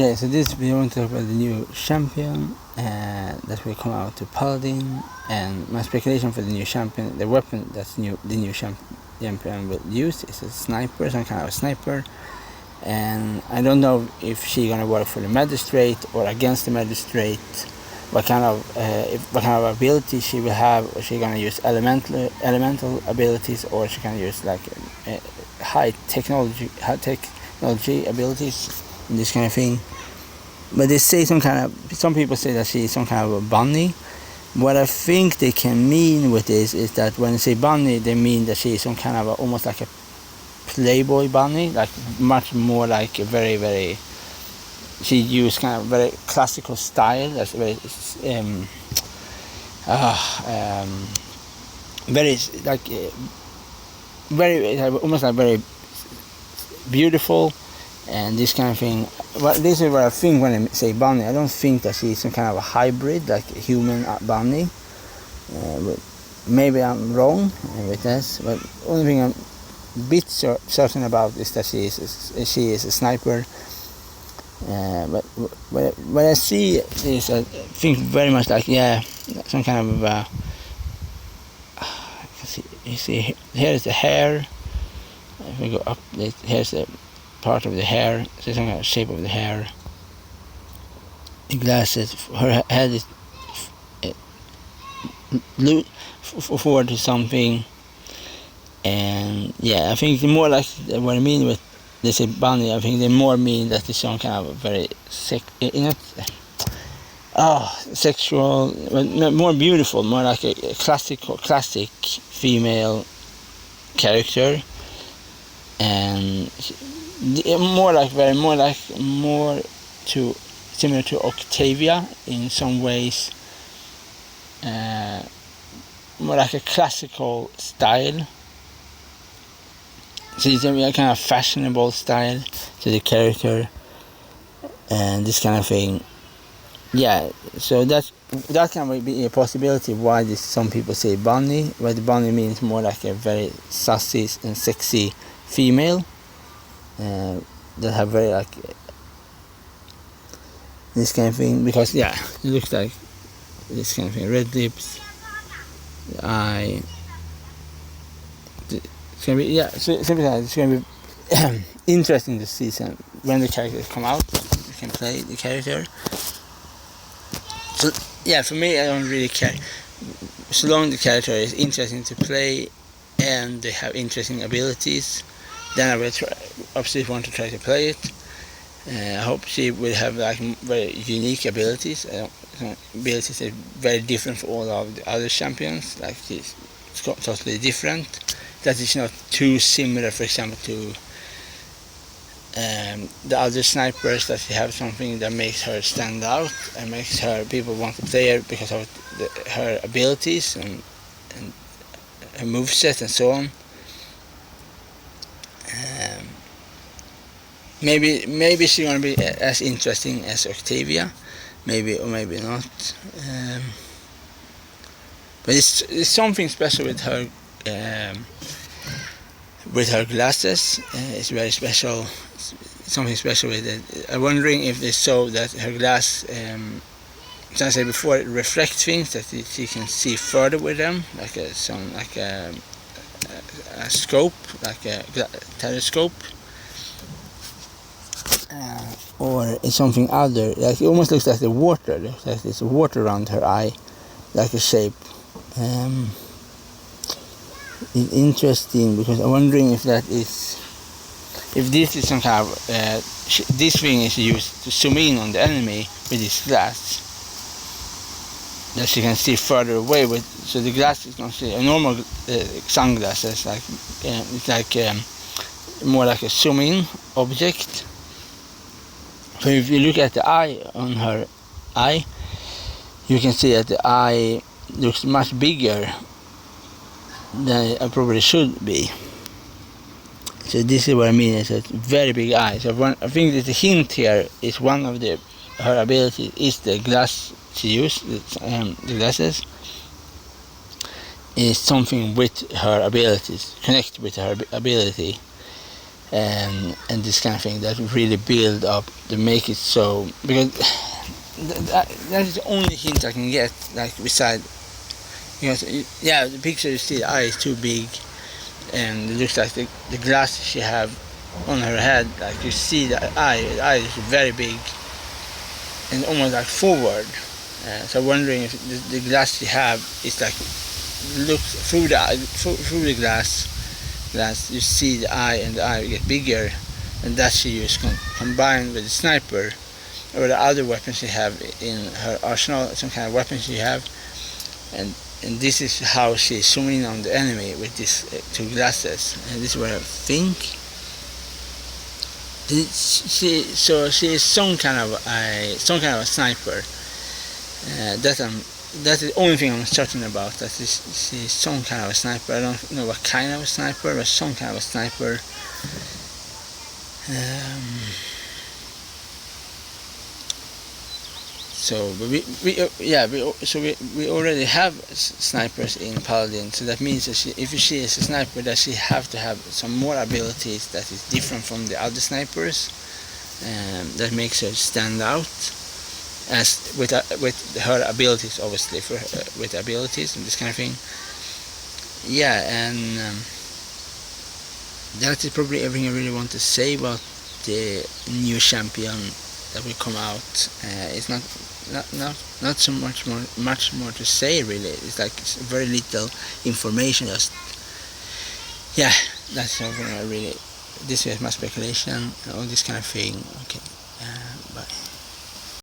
Okay, so this we want to talk about the new champion that will come out to Paladin, and my speculation for the new champion, the weapon that's new, the new champion will use is a sniper, some kind of a sniper, and I don't know if she's gonna work for the magistrate or against the magistrate. What kind of ability she will have? Or she gonna use elemental abilities, or she gonna use like high technology abilities, and this kind of thing. But they say some people say that she's some kind of a bunny. What I think they can mean with this is that when they say bunny, they mean that she's some kind of almost like a playboy bunny, like much more like a very, very. She used kind of very classical style. That's very, very like very almost like very beautiful, and this kind of thing. Well, this is what I think when I say bunny. I don't think that she's some kind of a hybrid, like a human bunny. But maybe I'm wrong with this, but only thing I'm a bit certain about is that she is a sniper. But what I see is, I think very much like some kind of you see here is the hair. If we go up, here's the part of the hair. So some kind of shape of the hair. The glasses. Her head is forward to something, and I think the more like what I mean with. They say bunny, I think they more mean that it's some kind of very sexual, but more beautiful, more like a classic female character, and more similar to Octavia in some ways, more like a classical style. So it's a kind of fashionable style to the character, and this kind of thing. Yeah, so that can be a possibility why some people say bunny, but the bunny means more like a very sassy and sexy female that have very like this kind of thing, because it looks like this kind of thing, red lips, the eye. It's gonna be it's gonna be interesting to see when the characters come out. You can play the character. So for me, I don't really care. So long the character is interesting to play and they have interesting abilities, then I will obviously want to try to play it. I hope she will have like very unique abilities. Abilities that are very different from all of the other champions. Like it's totally different. That is not too similar, for example, to the other snipers, that she have something that makes her stand out and makes people want to play her because of her abilities and her moveset and so on. Maybe she's gonna be as interesting as Octavia, maybe or maybe not. But it's something special with her. With her glasses, it's very special. Something special with it. I'm wondering if they saw that her glass, as I said before, it reflects things, that she can see further with them, like a scope, like a telescope, or it's something other. Like it almost looks like the water. Like there's water around her eye, like a shape. It's interesting because I'm wondering if this is some kind of this thing is used to zoom in on the enemy with this glass, that she can see further away with. So the glass is not a normal sunglasses, like it's like more like a zoom in object. So if you look at the eye on her eye, you can see that the eye looks much bigger than it probably should be. So this is what I mean, it's a very big eye. So I think that the hint here is one of her abilities is the glass she used, the glasses, is something with her abilities, connect with her ability. and this kind of thing that really build up to make it so, because that is the only hint I can get, like beside, because the picture you see the eye is too big, and it looks like the glasses she have on her head, like you see the eye is very big and almost like forward. So wondering if the glass you have is like looks through the glass you see the eye, and the eye get bigger, and that she used combined with the sniper or the other weapons she have in her arsenal, some kind of weapons she have, and this is how she's zooming in on the enemy with these two glasses, and this is what I think. She is some kind of a sniper. That's the only thing I'm certain about. That she's some kind of a sniper. I don't know what kind of a sniper, but some kind of a sniper. We already have snipers in Paladin, so that means that if she is a sniper, that she have to have some more abilities that is different from the other snipers, that makes her stand out, as with her abilities, obviously, with abilities and this kind of thing. And that is probably everything I really want to say about the new champion that will come out. It's not so much more to say, really. It's like it's very little information. Just that's something I really. This is my speculation, all this kind of thing. Okay, bye.